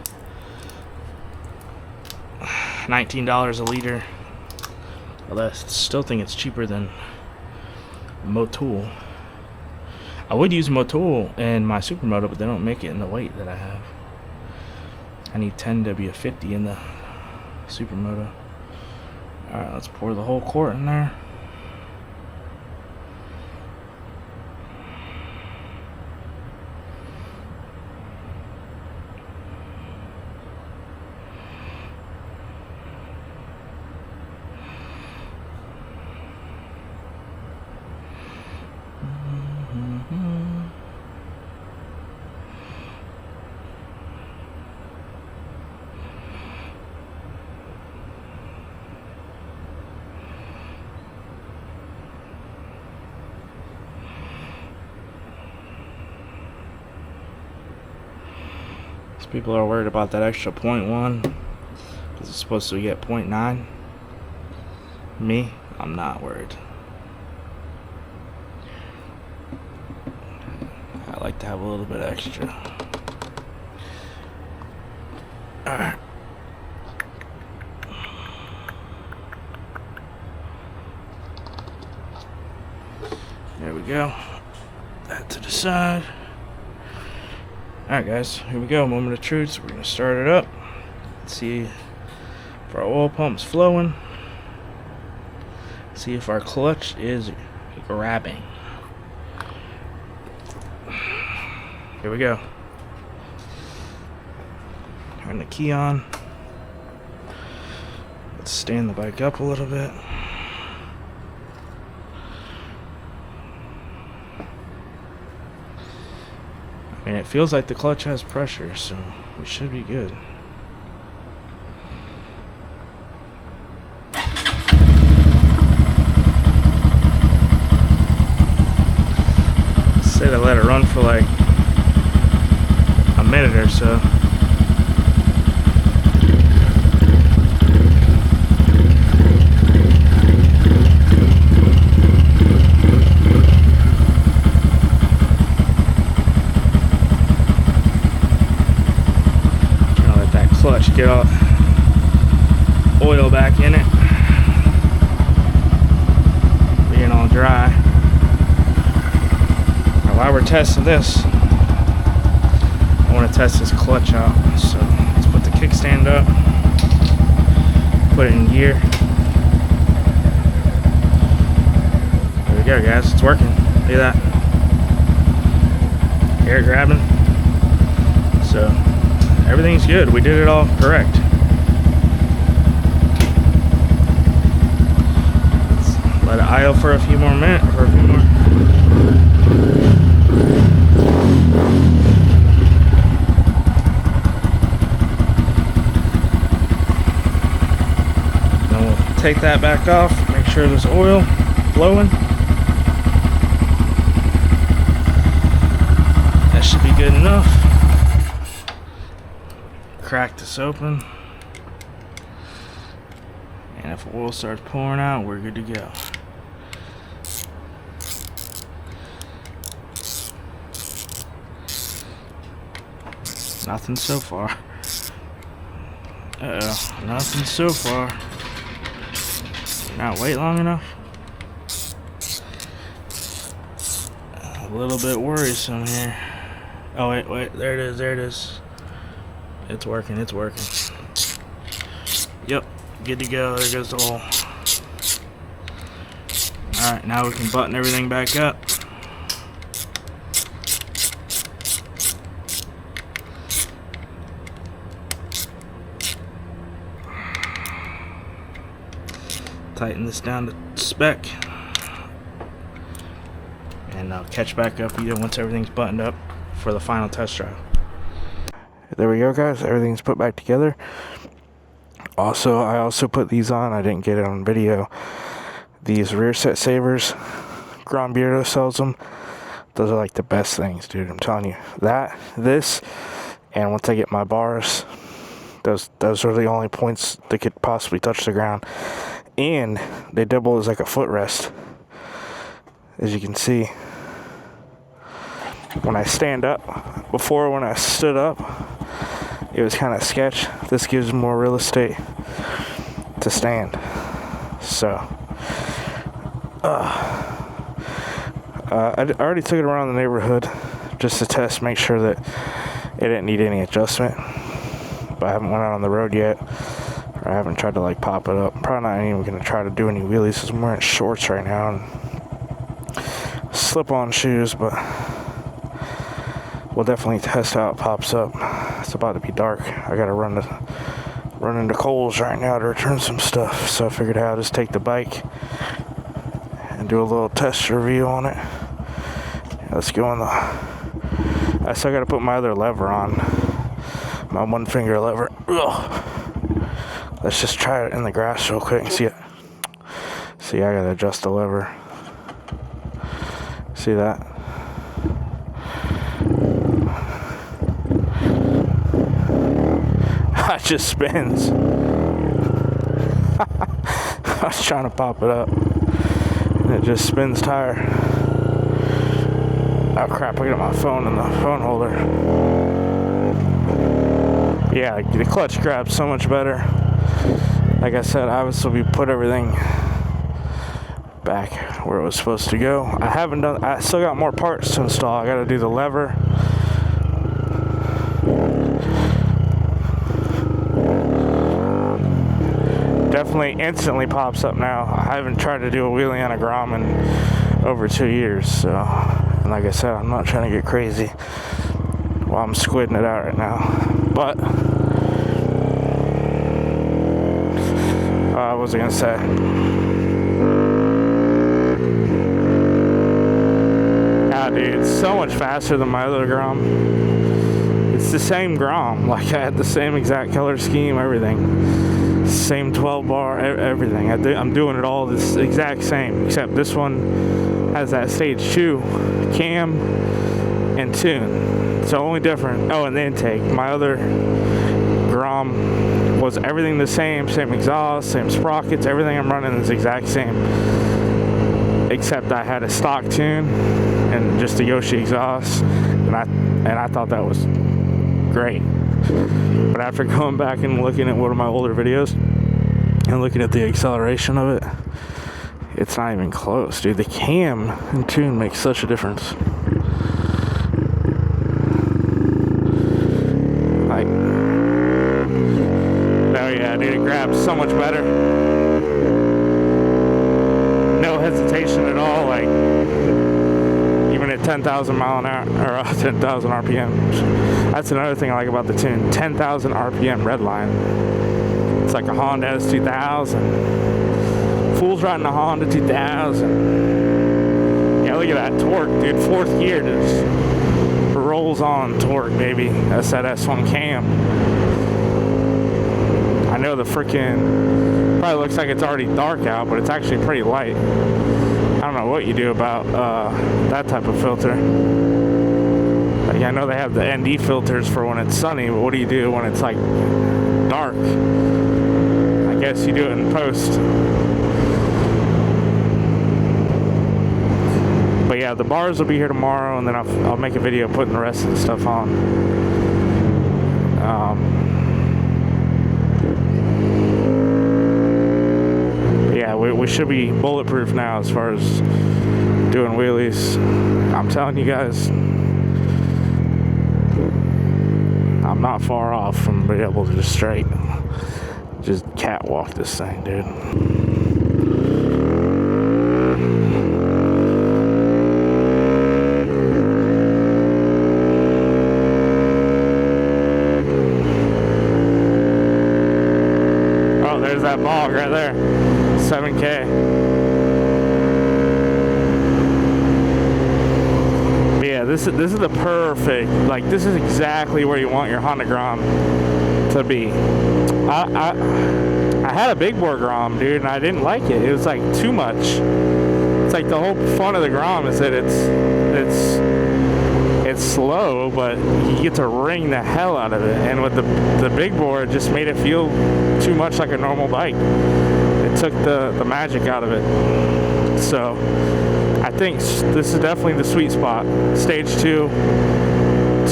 $19 a liter. Although I still think it's cheaper than Motul. I would use Motul in my Supermoto, but they don't make it in the weight that I have. I need 10W50 in the Supermoto. Alright, let's pour the whole quart in there. People are worried about that extra 0.1 because it's supposed to get 0.9. Me, I'm not worried. I like to have a little bit extra. Alright. There we go. That to the side. Alright guys, here we go, moment of truth. So we're going to start it up. See if our oil pump's flowing. See if our clutch is grabbing. Here we go. Turn the key on. Let's stand the bike up a little bit. And it feels like the clutch has pressure, so we should be good. Say I let it run for like minute or so. I'll let that clutch get all oil back in it. Being all dry. Now, while we're testing this, I want to test this clutch out. So let's put the kickstand up, put it in gear. There we go, guys. It's working. Look at that. Air grabbing. So everything's good. We did it all correct. Let's let it idle for a few more minutes, for a few more. Then we'll take that back off, make sure there's oil flowing. That should be good enough. Crack this open. And if oil starts pouring out, we're good to go. Nothing so far. Uh-oh, nothing so far. Not wait long enough. A little bit worrisome here. Oh wait, there it is. It's working. Yep, good to go. There goes the hole. Alright, now we can button everything back up. Tighten this down to spec. And I'll catch back up with you once everything's buttoned up for the final test drive. There we go, guys. Everything's put back together. Also, I also put these on. I didn't get it on video. These rear set savers. Grom Beardo sells them. Those are like the best things, dude. I'm telling you. That, this, and once I get my bars, those are the only points that could possibly touch the ground. And they double as like a footrest, as you can see. When I stand up, before when I stood up, it was kind of sketch. This gives more real estate to stand. So, I already took it around the neighborhood just to test, make sure that it didn't need any adjustment. But I haven't went out on the road yet. I haven't tried to like pop it up. I'm probably not even going to try to do any wheelies because I'm wearing shorts right now and slip-on shoes, but we'll definitely test how it pops up. It's about to be dark. I got to run into Kohl's right now to return some stuff, so I figured I'll just take the bike and do a little test review on it. Let's go on the... I still got to put my other lever on, my one finger lever. Ugh. Let's just try it in the grass real quick and see it. See, I gotta adjust the lever. See that? It just spins. I was trying to pop it up, and it just spins tire. Oh crap! I got my phone in the phone holder. Yeah, the clutch grabs so much better. Like I said, I would still put everything back where it was supposed to go. I still got more parts to install. I gotta do the lever. Definitely instantly pops up now. I haven't tried to do a wheelie on a Grom in over 2 years, so, and like I said, I'm not trying to get crazy while I'm squidding it out right now. But what was I gonna say? Ah, dude, it's so much faster than my other Grom. It's the same Grom. Like, I had the same exact color scheme, everything. Same 12 bar, everything. I'm doing it all this exact same, except this one has that stage 2 cam and tune. It's the only different. Oh, and the intake. My other Grom was everything the same exhaust, same sprockets, everything I'm running is the exact same. Except I had a stock tune and just a Yoshi exhaust, and I thought that was great. But after going back and looking at one of my older videos and looking at the acceleration of it, it's not even close, dude. The cam and tune makes such a difference. Like, oh yeah, dude, it grabs so much better. No hesitation at all. Like, even at 10,000 mile an hour or 10,000 RPM. That's another thing I like about the tune. 10,000 RPM redline. It's like a Honda S2000. Fools riding a Honda 2000. Yeah, look at that torque, dude. Fourth gear just rolls on torque, baby. That's that S1 cam. I know the freaking probably looks like it's already dark out, but it's actually pretty light. I don't know what you do about that type of filter. Like, I know they have the ND filters for when it's sunny, but what do you do when it's like dark? I guess you do it in post. But yeah, the bars will be here tomorrow, and then I'll make a video putting the rest of the stuff on. Yeah, we should be bulletproof now as far as doing wheelies. I'm telling you guys, I'm not far off from being able to just catwalk this thing, dude. Oh, there's that bog right there. 7K. But yeah, this is the perfect, like, this is exactly where you want your Honda Grom to be. I had a big bore Grom, dude, and I didn't like it. It was like too much. It's like the whole fun of the Grom is that it's slow, but you get to wring the hell out of it. And with the big bore, it just made it feel too much like a normal bike. It took the magic out of it. So I think this is definitely the sweet spot. Stage 2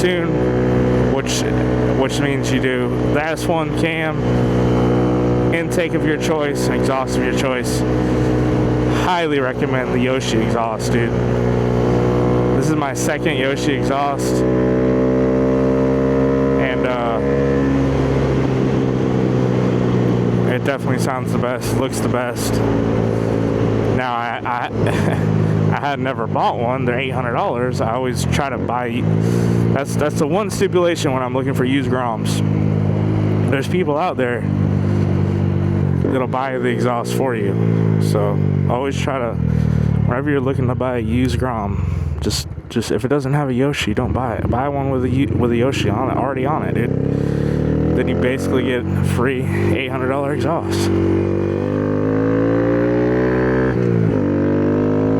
tune, which means you do the S1 cam, intake of your choice, and exhaust of your choice. Highly recommend the Yoshi exhaust, dude. This is my second Yoshi exhaust, and it definitely sounds the best, looks the best. Now I had never bought one. They're $800. I always try to buy. That's the one stipulation when I'm looking for used Groms. There's people out there that'll buy the exhaust for you. So always try to, whenever you're looking to buy a used Grom, just if it doesn't have a Yoshi, don't buy it. Buy one with a Yoshi on it, already on it, dude. Then you basically get free $800 exhaust.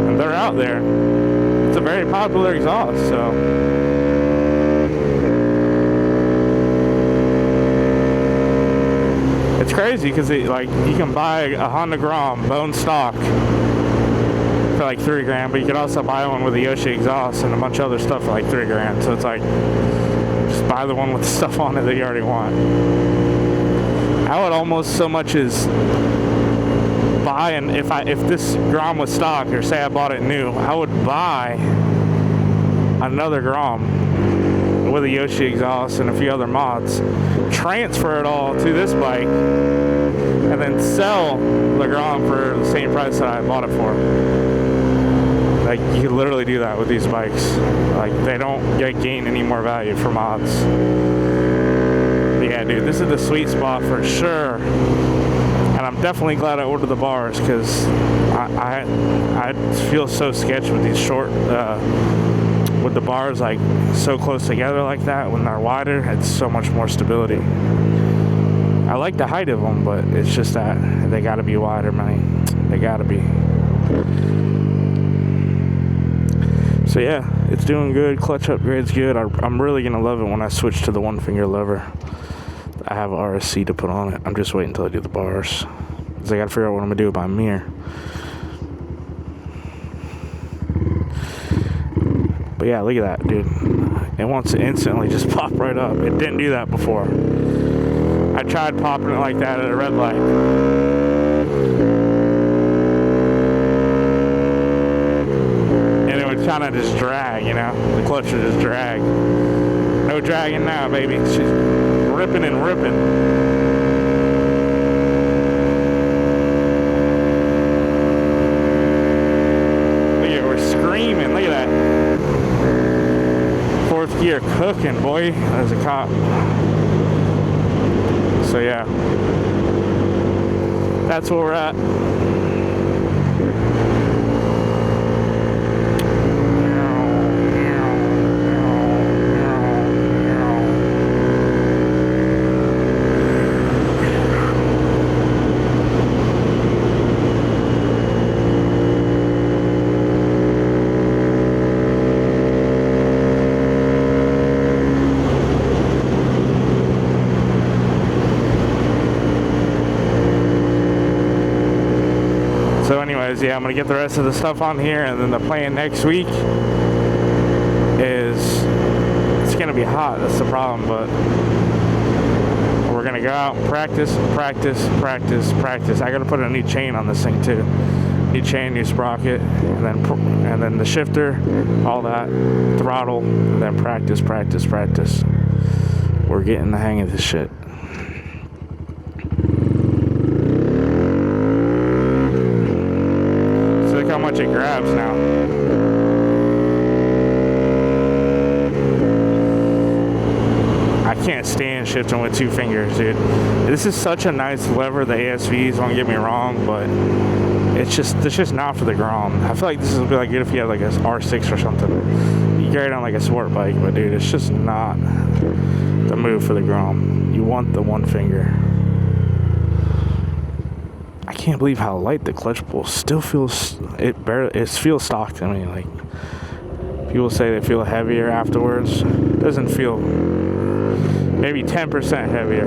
And they're out there. It's a very popular exhaust, so. It's crazy because like you can buy a Honda Grom bone stock for like $3,000, but you can also buy one with a Yoshi exhaust and a bunch of other stuff for like $3,000. So it's like, just buy the one with the stuff on it that you already want. I would almost so much as buy, and if this Grom was stock, or say I bought it new, I would buy another Grom with a Yoshi exhaust and a few other mods, transfer it all to this bike, and then sell the Grom for the same price that I bought it for. Like, you can literally do that with these bikes. Like, they don't gain any more value for mods. But yeah, dude, this is the sweet spot for sure. And I'm definitely glad I ordered the bars, because I feel so sketchy with these short, with the bars like so close together like that. When they're wider, it's so much more stability. I like the height of them, but it's just that they gotta be wider, man. They gotta be. So yeah, Start's doing good. Clutch upgrade's good. I'm really going to love it when I switch to the one finger lever. I have a RSC to put on it. I'm just waiting until I do the bars, because I got to figure out what I'm going to do about mirror. But yeah, look at that, dude. It wants to instantly just pop right up. It didn't do that before. I tried popping it like that at a red light. And it would kind of just drag, you know? The clutch would just drag. No dragging now, baby. She's ripping and ripping. Look at, we're screaming. Look at that. Fourth gear cooking, boy. There's a cop. So yeah, that's where we're at. So anyways, yeah, I'm going to get the rest of the stuff on here, and then the plan next week is, it's going to be hot, that's the problem, but we're going to go out and practice. I got to put a new chain on this thing too. New chain, new sprocket, and then the shifter, all that, throttle, and then practice. We're getting the hang of this shit. How much it grabs now. I can't stand shifting with two fingers, dude. This is such a nice lever, the ASVs, don't get me wrong, but it's just not for the grom. I feel like this would be like good if you had like a R6 or something. You carry it on like a sport bike, but dude, it's just not the move for the grom. You want the one finger. I can't believe how light the clutch pull still feels. It feels stock to me. Like, people say they feel heavier afterwards. It doesn't feel, maybe 10% heavier.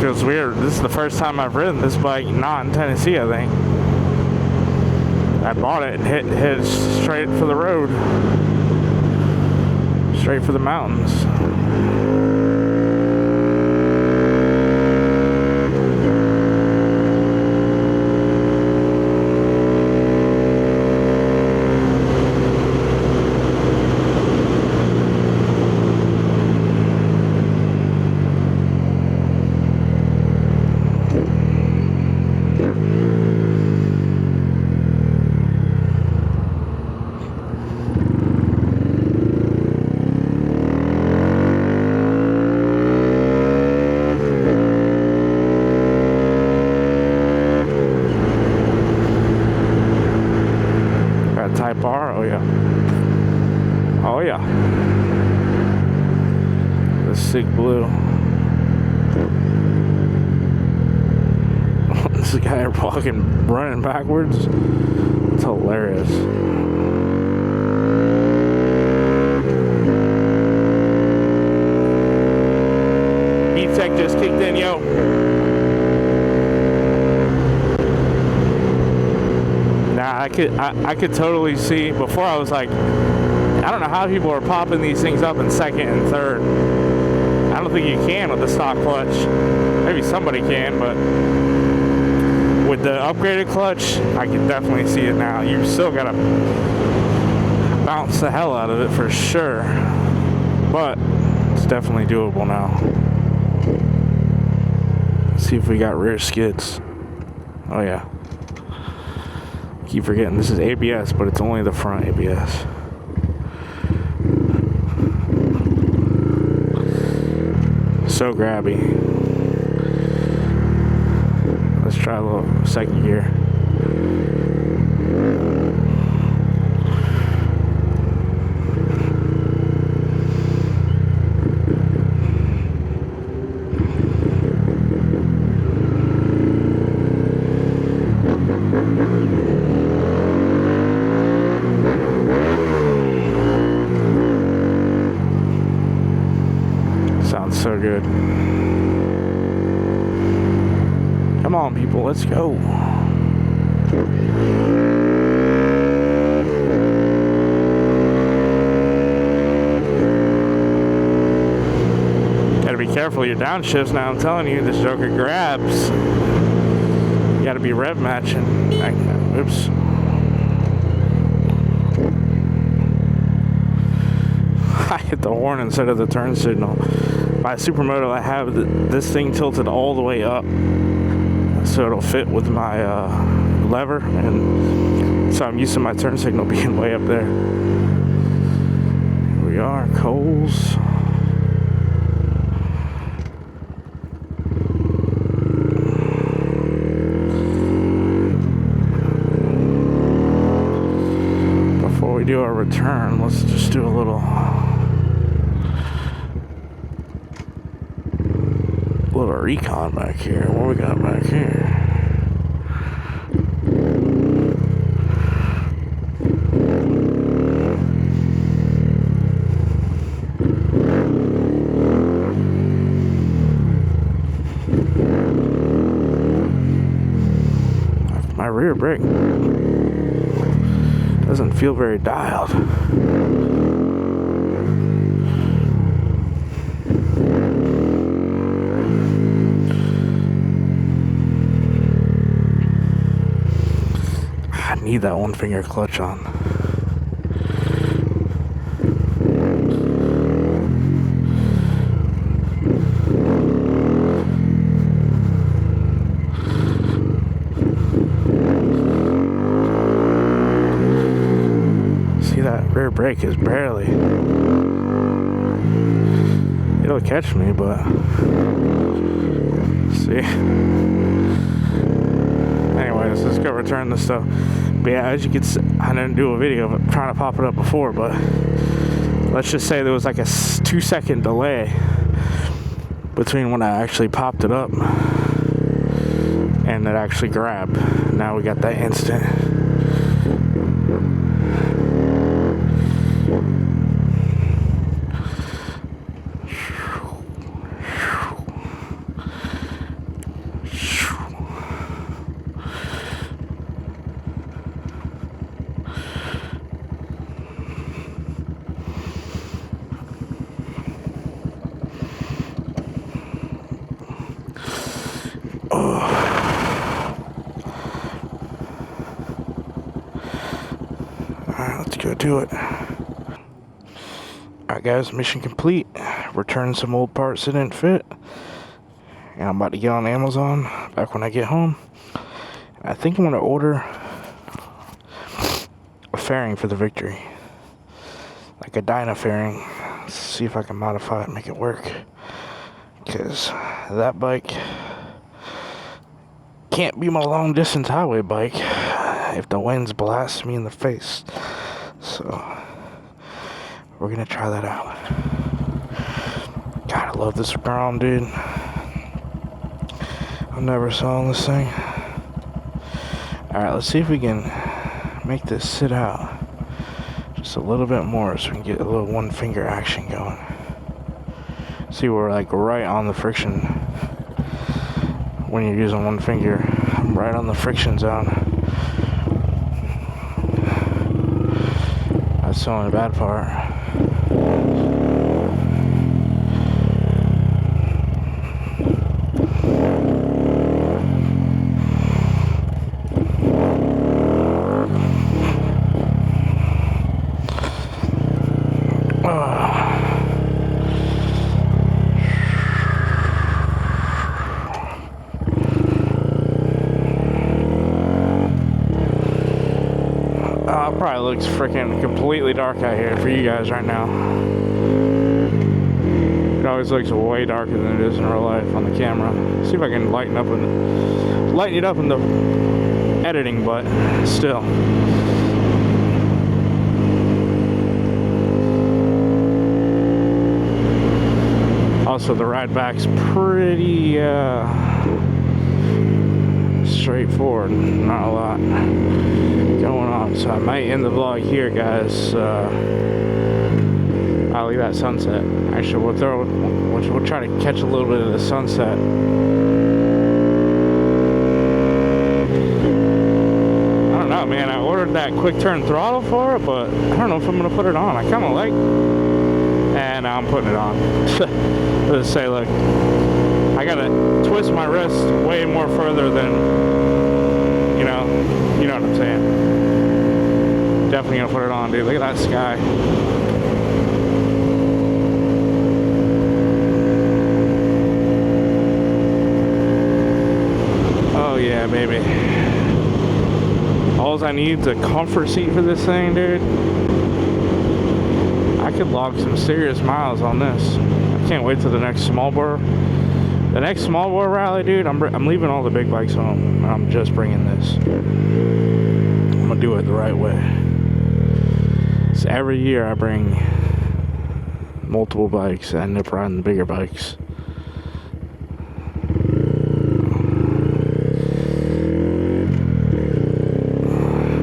Feels weird. This is the first time I've ridden this bike not in Tennessee, I think. I bought it and hit straight for the road. Straight for the mountains. Type R, oh yeah. Oh yeah. The sick blue. This guy walking, running backwards. It's hilarious. Heat tech just kicked in, yo. Nah, I could totally see. Before I was like, I don't know how people are popping these things up in second and third. I don't think you can with the stock clutch. Maybe somebody can, but with the upgraded clutch, I can definitely see it now. You still gotta bounce the hell out of it for sure, but it's definitely doable now. Let's see if we got rear skids. Oh yeah. Keep forgetting this is ABS, but it's only the front ABS. So grabby. Let's try a little second gear. sounds so good. Come on, people, let's go. Gotta be careful your downshifts now. I'm telling you, this joker grabs. You gotta be rev matching. Oops. I hit the horn instead of the turn signal. My supermoto, I have this thing tilted all the way up, so it'll fit with my lever, and so I'm used to my turn signal being way up there. Here we are, Coles. Before we do our return, let's just do a little recon back here. What we got back here? My rear brake doesn't feel very dialed. I need that one finger clutch on. See, that rear brake is barely. It'll catch me, but see. Anyways, let's go return this stuff. But yeah, as you can see, I didn't do a video of trying to pop it up before, but let's just say there was like a 2-second delay between when I actually popped it up and it actually grabbed. Now we got that instant. Alright, let's go do it. Alright guys, mission complete. Return some old parts that didn't fit. And I'm about to get on Amazon back when I get home. I think I'm going to order a fairing for the Victory. Like a Dyna fairing. See if I can modify it and make it work. Because that bike can't be my long distance highway bike if the winds blast me in the face. So we're gonna try that out. God, I love this grom, dude. I'm never selling this thing. Alright, let's see if we can make this sit out just a little bit more so we can get a little one finger action going. See, we're like right on the friction when you're using one finger. I'm right on the friction zone. That's the only bad part. Probably looks freaking completely dark out here for you guys right now. It always looks way darker than it is in real life on the camera. See if I can lighten it up in the editing, but still. Also, the ride back's pretty straightforward. Not a lot going on, so I might end the vlog here, guys. I'll look at that sunset. Actually, we'll try to catch a little bit of the sunset. I don't know, man. I ordered that quick turn throttle for it, but I don't know if I'm gonna put it on. I kind of like, and now I'm putting it on. Let's say, look, I gotta twist my wrist way more further than, you know what I'm saying. Definitely gonna put it on, dude. Look at that sky. Oh yeah, baby. All I need is a comfort seat for this thing, dude. I could log some serious miles on this. I can't wait till the next small bore. The next small bore rally, dude, I'm leaving all the big bikes home, and I'm just bringing this. I'm gonna do it the right way. So every year I bring multiple bikes. I end up riding the bigger bikes.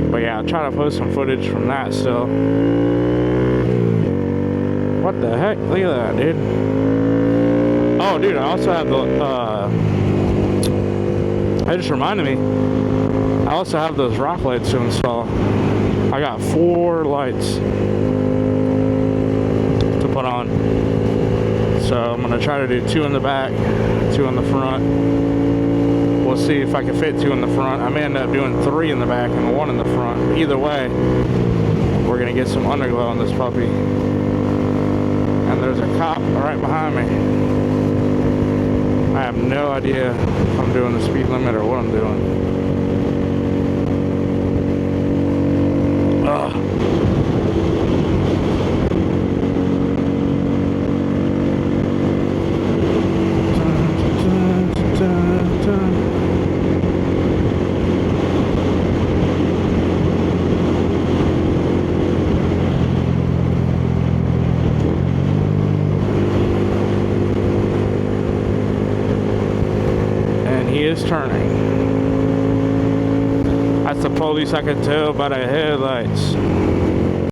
But yeah, I'll try to post some footage from that still. What the heck? Look at that, dude. Oh, dude, I also have the, that just reminded me, I also have those rock lights to install. I got 4 lights to put on. So I'm gonna try to do 2 in the back, 2 in the front. We'll see if I can fit 2 in the front. I may end up doing 3 in the back and 1 in the front. Either way, we're gonna get some underglow on this puppy. And there's a cop right behind me. I have no idea if I'm doing the speed limit or what I'm doing. Ugh. Turning. That's the police, I could tell by the headlights.